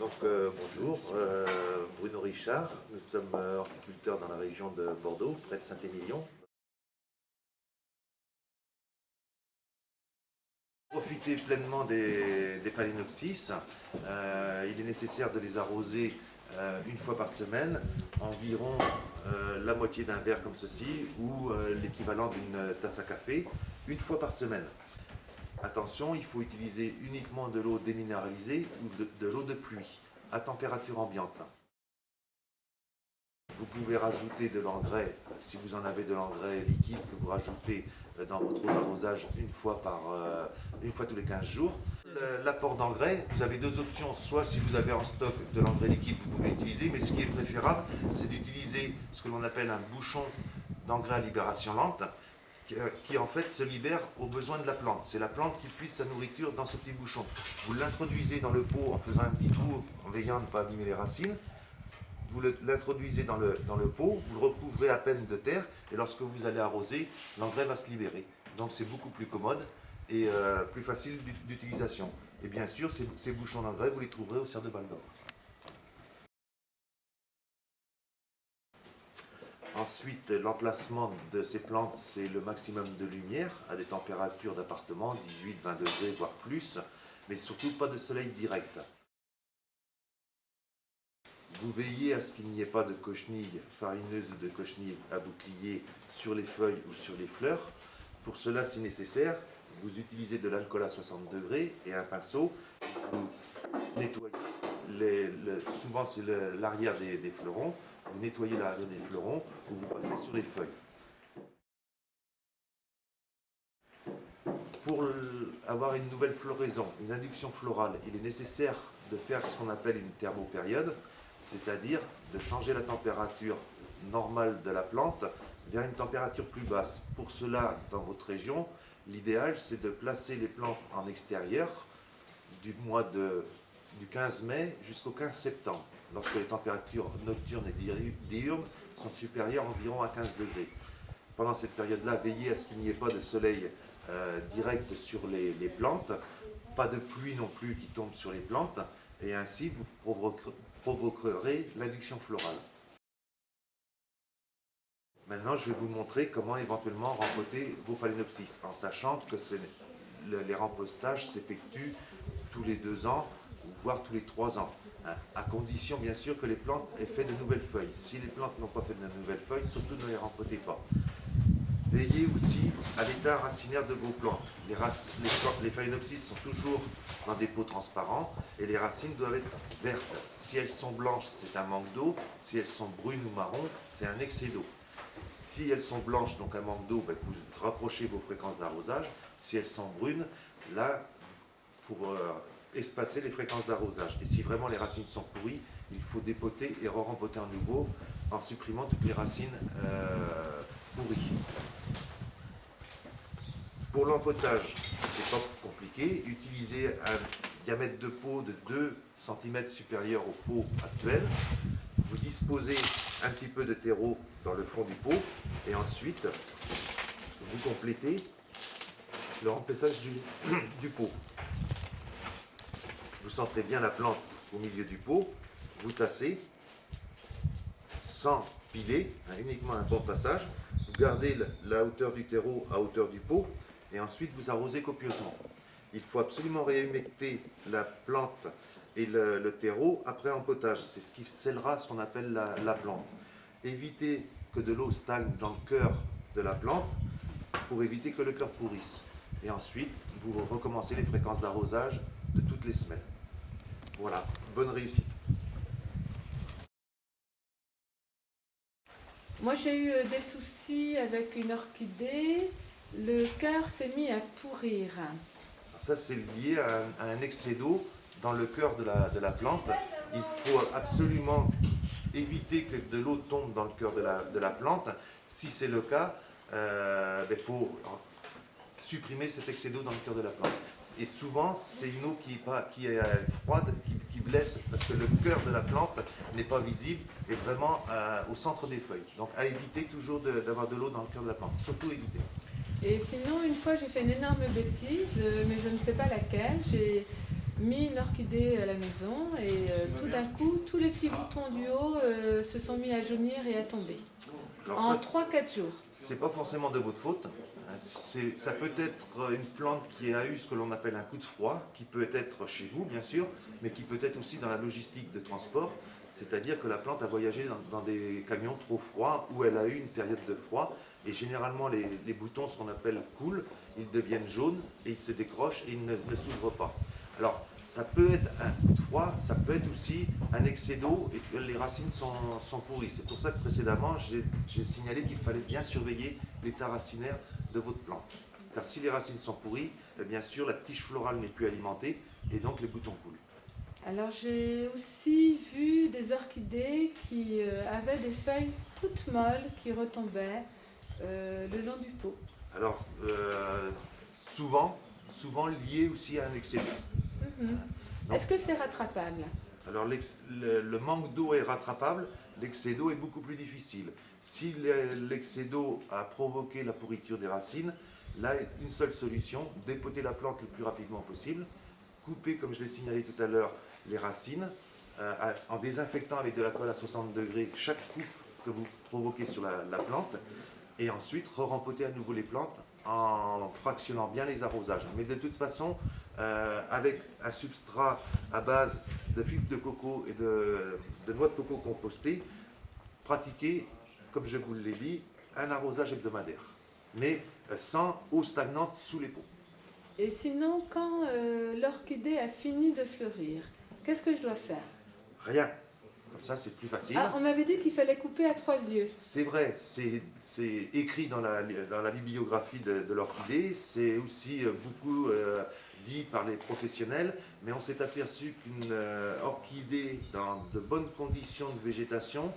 Bonjour, Bruno Richard, nous sommes horticulteurs dans la région de Bordeaux, près de Saint-Émilion. Profitez pleinement des phalaenopsis. Il est nécessaire de les arroser une fois par semaine, environ la moitié d'un verre comme ceci ou l'équivalent d'une tasse à café, une fois par semaine. Attention, il faut utiliser uniquement de l'eau déminéralisée ou de l'eau de pluie à température ambiante. Vous pouvez rajouter de l'engrais, si vous en avez de l'engrais liquide que vous rajoutez dans votre eau d'arrosage une fois tous les 15 jours. L'apport d'engrais, vous avez deux options. Soit si vous avez en stock de l'engrais liquide, vous pouvez l'utiliser, mais ce qui est préférable, c'est d'utiliser ce que l'on appelle un bouchon d'engrais à libération lente, qui en fait se libère aux besoins de la plante. C'est la plante qui puise sa nourriture dans ce petit bouchon. Vous l'introduisez dans le pot en faisant un petit tour, en veillant à ne pas abîmer les racines. Vous l'introduisez dans le pot, vous le recouvrez à peine de terre, et lorsque vous allez arroser, l'engrais va se libérer. Donc c'est beaucoup plus commode et plus facile d'utilisation. Et bien sûr, ces bouchons d'engrais, vous les trouverez au Serre de Val d'Or. Ensuite, l'emplacement de ces plantes, c'est le maximum de lumière, à des températures d'appartement, 18-20 degrés, voire plus, mais surtout pas de soleil direct. Vous veillez à ce qu'il n'y ait pas de cochenilles farineuses ou de cochenilles à bouclier sur les feuilles ou sur les fleurs. Pour cela, si nécessaire, vous utilisez de l'alcool à 60 degrés et un pinceau. Vous nettoyez, souvent c'est l'arrière des fleurons, vous nettoyez l'arrière des fleurons ou vous passez sur les feuilles. Pour avoir une nouvelle floraison, une induction florale, il est nécessaire de faire ce qu'on appelle une thermopériode, c'est-à-dire de changer la température normale de la plante vers une température plus basse. Pour cela, dans votre région, l'idéal c'est de placer les plantes en extérieur du 15 mai jusqu'au 15 septembre, lorsque les températures nocturnes et diurnes sont supérieures environ à 15 degrés. Pendant cette période-là, veillez à ce qu'il n'y ait pas de soleil direct sur les plantes, pas de pluie non plus qui tombe sur les plantes, et ainsi vous provoquerez l'induction florale. Maintenant, je vais vous montrer comment éventuellement rempoter vos phalaenopsis, en sachant que les rempostages s'effectuent tous les 2 ans, voire tous les 3 ans, à condition bien sûr que les plantes aient fait de nouvelles feuilles. Si les plantes n'ont pas fait de nouvelles feuilles, surtout ne les rempotez pas. Veillez aussi à l'état racinaire de vos plantes. Les phalaenopsis sont toujours dans des pots transparents et les racines doivent être vertes. Si elles sont blanches, c'est un manque d'eau. Si elles sont brunes ou marron, c'est un excès d'eau. Si elles sont blanches, donc un manque d'eau, vous rapprochez vos fréquences d'arrosage. Si elles sont brunes, là, il faut espacer les fréquences d'arrosage. Et si vraiment les racines sont pourries, il faut dépoter et re-rempoter à nouveau en supprimant toutes les racines pourries. Pour l'empotage, c'est pas compliqué. Utilisez un diamètre de pot de 2 cm supérieur au pot actuel. Vous disposez un petit peu de terreau dans le fond du pot et ensuite vous complétez le remplissage du pot. Vous centrez bien la plante au milieu du pot, vous tassez sans piler, uniquement un bon tassage. Vous gardez la hauteur du terreau à hauteur du pot et ensuite vous arrosez copieusement. Il faut absolument réhumecter la plante et le terreau après empotage. C'est ce qui scellera ce qu'on appelle la plante. Évitez que de l'eau stagne dans le cœur de la plante pour éviter que le cœur pourrisse. Et ensuite, vous recommencez les fréquences d'arrosage de toutes les semaines. Voilà, bonne réussite. Moi, j'ai eu des soucis avec une orchidée. Le cœur s'est mis à pourrir. Ça, c'est lié à un excès d'eau dans le cœur de la plante. Il faut absolument éviter que de l'eau tombe dans le cœur de la plante. Si c'est le cas, il faut supprimer cet excès d'eau dans le cœur de la plante. Et souvent, c'est une eau qui est froide, qui blesse, parce que le cœur de la plante n'est pas visible et vraiment au centre des feuilles. Donc à éviter toujours d'avoir de l'eau dans le cœur de la plante, surtout éviter. Et sinon, une fois, j'ai fait une énorme bêtise, mais je ne sais pas laquelle. mis une orchidée à la maison et tout d'un coup, tous les petits boutons du haut se sont mis à jaunir et à tomber. Alors En ça, 3-4 jours. c'est pas forcément de votre faute. Ça peut être une plante qui a eu ce que l'on appelle un coup de froid, qui peut être chez vous bien sûr, mais qui peut être aussi dans la logistique de transport. C'est-à-dire que la plante a voyagé dans des camions trop froids où elle a eu une période de froid. Et généralement, les boutons, ce qu'on appelle coulent, ils deviennent jaunes et ils se décrochent et ils ne s'ouvrent pas. Alors, ça peut être un coup de froid, ça peut être aussi un excès d'eau et que les racines sont pourries. C'est pour ça que précédemment, j'ai signalé qu'il fallait bien surveiller l'état racinaire de votre plante. Car si les racines sont pourries, bien sûr, la tige florale n'est plus alimentée et donc les boutons coulent. Alors j'ai aussi vu des orchidées qui avaient des feuilles toutes molles qui retombaient le long du pot. Alors, souvent lié aussi à un excès d'eau. Mhm. Donc, Est-ce que c'est rattrapable? alors, le manque d'eau est rattrapable, l'excès d'eau est beaucoup plus difficile. Si l'excès d'eau a provoqué la pourriture des racines, là, une seule solution, dépoter la plante le plus rapidement possible, couper, comme je l'ai signalé tout à l'heure, les racines, en désinfectant avec de la colle à 60 degrés chaque coupe que vous provoquez sur la plante, et ensuite rempoter à nouveau les plantes en fractionnant bien les arrosages. Mais de toute façon, avec un substrat à base de fibres de coco et de noix de coco compostées, pratiquez, comme je vous l'ai dit, un arrosage hebdomadaire, mais sans eau stagnante sous les pots. Et sinon, quand l'orchidée a fini de fleurir, qu'est-ce que je dois faire? Rien. Comme ça, c'est plus facile. Ah, on m'avait dit qu'il fallait couper à 3 yeux. C'est vrai, c'est écrit dans la bibliographie de l'orchidée, c'est aussi beaucoup dit par les professionnels, mais on s'est aperçu qu'une orchidée dans de bonnes conditions de végétation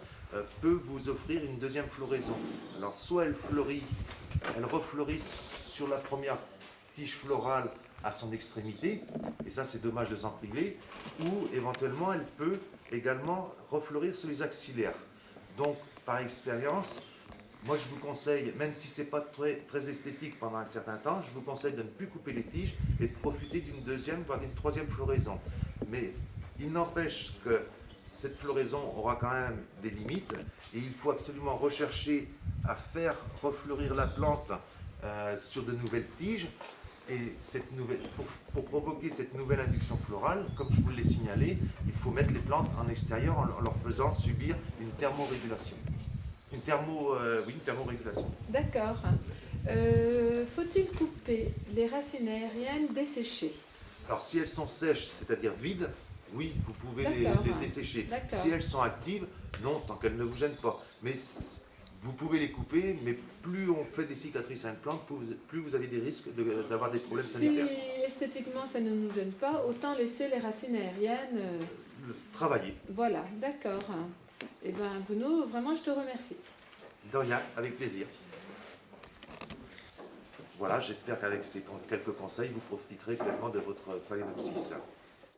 peut vous offrir une deuxième floraison. Alors soit elle refleurit sur la première tige florale à son extrémité, et ça c'est dommage de s'en priver, ou éventuellement elle peut également refleurir sur les axillaires. Donc par expérience, moi je vous conseille, même si ce n'est pas très esthétique pendant un certain temps, je vous conseille de ne plus couper les tiges et de profiter d'une deuxième, voire d'une troisième floraison. Mais il n'empêche que cette floraison aura quand même des limites et il faut absolument rechercher à faire refleurir la plante sur de nouvelles tiges. Et pour provoquer cette nouvelle induction florale, comme je vous l'ai signalé, il faut mettre les plantes en extérieur en leur faisant subir une thermorégulation. Une thermorégulation. D'accord. Faut-il couper les racines aériennes desséchées? Alors si elles sont sèches, c'est-à-dire vides, oui, vous pouvez les dessécher. Si elles sont actives, non, tant qu'elles ne vous gênent pas. Mais vous pouvez les couper, mais plus on fait des cicatrices à une plante, plus vous avez des risques d'avoir des problèmes sanitaires. Si esthétiquement ça ne nous gêne pas, autant laisser les racines aériennes travailler. Voilà, d'accord. Eh bien Bruno, vraiment je te remercie. De rien, avec plaisir. Voilà, j'espère qu'avec ces quelques conseils, vous profiterez pleinement de votre phalaenopsis.